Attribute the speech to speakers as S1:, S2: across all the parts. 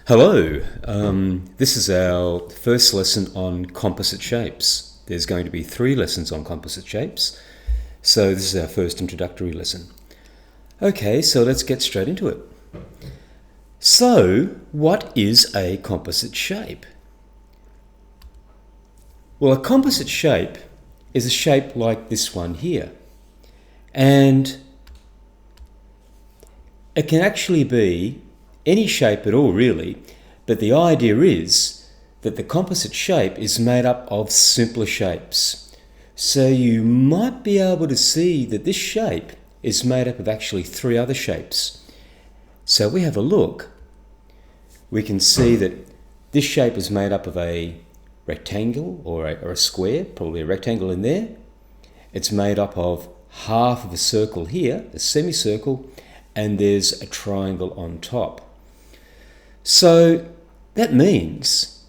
S1: Hello, this is our first lesson on composite shapes. There's going to be 3 lessons on composite shapes, so this is our first introductory lesson. Okay, so let's get straight into it. So, what is a composite shape? Well, a composite shape is a shape like this one here, and it can actually be any shape at all really, but the idea is that the composite shape is made up of simpler shapes. So you might be able to see that this shape is made up of actually 3 other shapes. So we have a look. We can see that this shape is made up of a rectangle or a square, probably a rectangle in there. It's made up of half of a circle here, a semicircle, and there's a triangle on top. So that means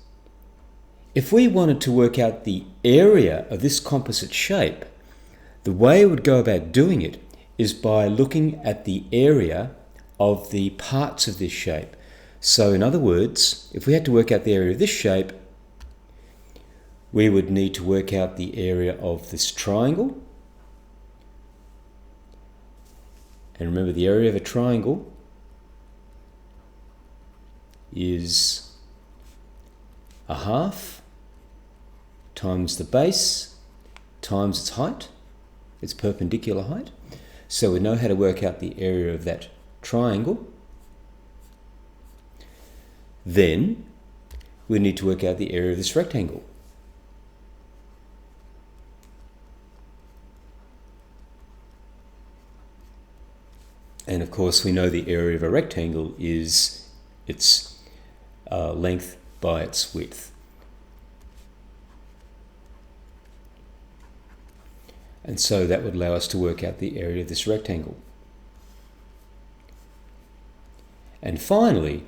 S1: if we wanted to work out the area of this composite shape, the way we would go about doing it is by looking at the area of the parts of this shape. So in other words, if we had to work out the area of this shape, we would need to work out the area of this triangle. And remember, the area of a triangle is a half times the base times its height, its perpendicular height. So we know how to work out the area of that triangle. Then we need to work out the area of this rectangle. And of course we know the area of a rectangle is its length by its width. And so that would allow us to work out the area of this rectangle. And finally,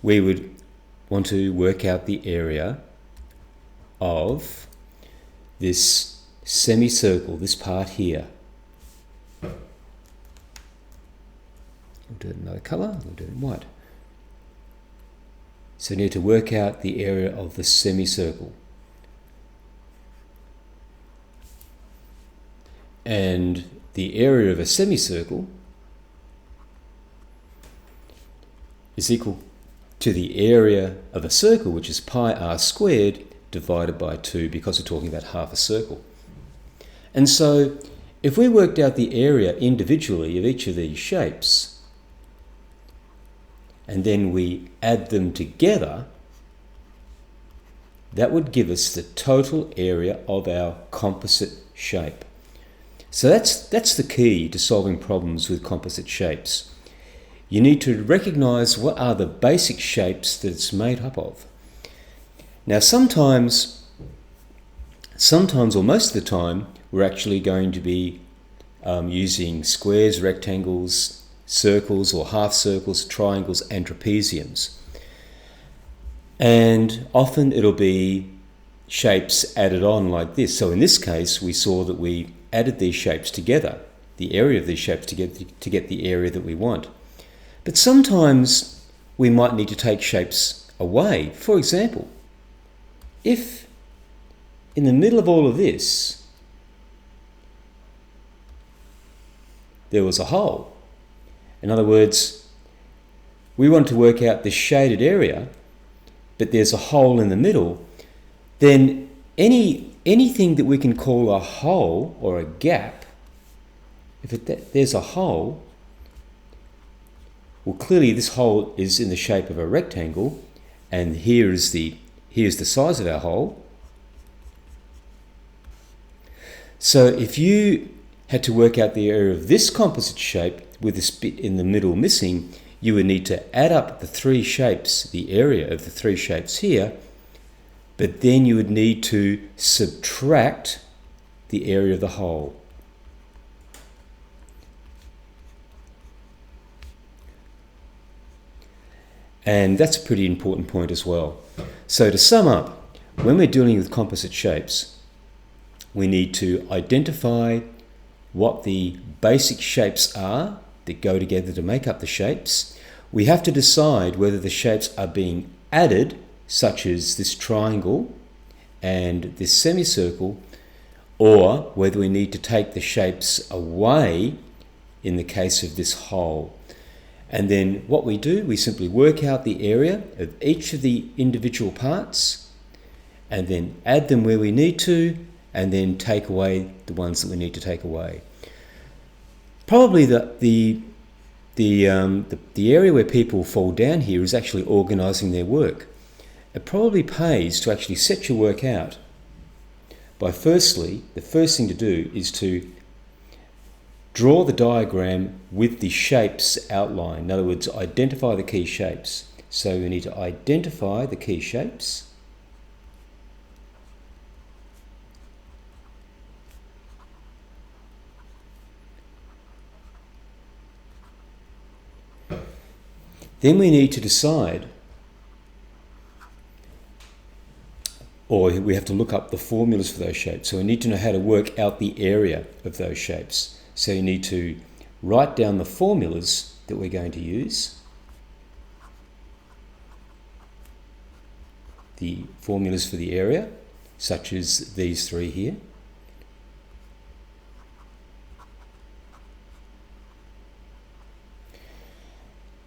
S1: we would want to work out the area of this semicircle, this part here. We'll do it in another colour, we'll do it in white. So we need to work out the area of the semicircle. And the area of a semicircle is equal to the area of a circle, which is pi r squared divided by 2, because we're talking about half a circle. And so if we worked out the area individually of each of these shapes, and then we add them together, that would give us the total area of our composite shape. So that's the key to solving problems with composite shapes. You need to recognize what are the basic shapes that it's made up of. Now sometimes or most of the time, we're actually going to be using squares, rectangles, circles or half circles, triangles and trapeziums. And often it'll be shapes added on like this. So in this case, we saw that we added these shapes together, the area of these shapes together, to get the area that we want. But sometimes we might need to take shapes away. For example, if in the middle of all of this there was a hole, in other words, we want to work out this shaded area, but there's a hole in the middle, then anything that we can call a hole or a gap, if there's a hole, well, clearly this hole is in the shape of a rectangle, and here's the size of our hole. So if you had to work out the area of this composite shape with this bit in the middle missing, you would need to add up the 3 shapes, the area of the 3 shapes here, but then you would need to subtract the area of the hole. And that's a pretty important point as well. So to sum up, when we're dealing with composite shapes, we need to identify what the basic shapes are that go together to make up the shapes. we have to decide whether the shapes are being added, such as this triangle and this semicircle, or whether we need to take the shapes away in the case of this hole. And then what we do, we simply work out the area of each of the individual parts and then add them where we need to, and then take away the ones that we need to take away. Probably the area where people fall down here is actually organising their work. It probably pays to actually set your work out by firstly, the first thing to do is to draw the diagram with the shapes outlined. In other words, identify the key shapes. So we need to identify the key shapes. Then we need to decide, or we have to look up the formulas for those shapes. So we need to know how to work out the area of those shapes. So you need to write down the formulas that we're going to use. The formulas for the area, such as these three here.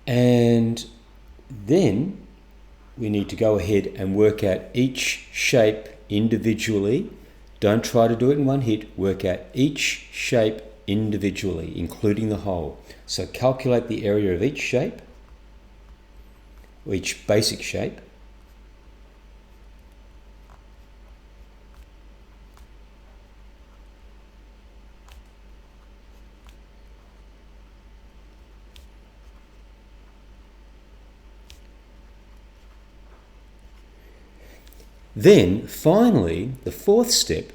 S1: And then we need to go ahead and work out each shape individually. Don't try to do it in one hit. Work out each shape individually, including the hole. So calculate the area of each shape, each basic shape. Then, finally, the fourth step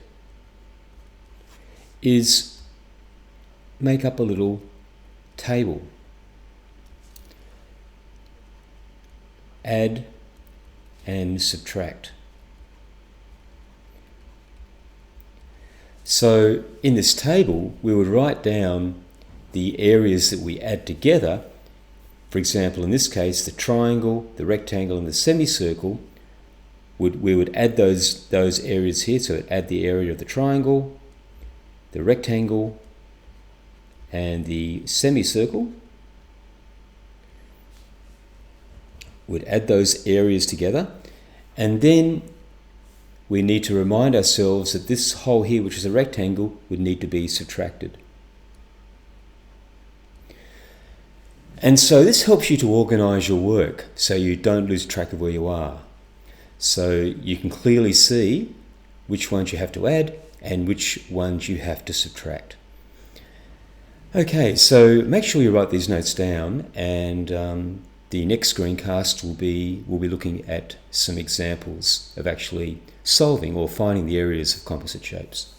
S1: is make up a little table. Add and subtract. So, in this table, we would write down the areas that we add together. For example, in this case, the triangle, the rectangle, and the semicircle. We would add those areas here, so add the area of the triangle, the rectangle, and the semicircle. We'd add those areas together, and then we need to remind ourselves that this hole here, which is a rectangle, would need to be subtracted. And so this helps you to organise your work so you don't lose track of where you are. So you can clearly see which ones you have to add and which ones you have to subtract. Okay, so make sure you write these notes down, and the next screencast will be looking at some examples of actually solving or finding the areas of composite shapes.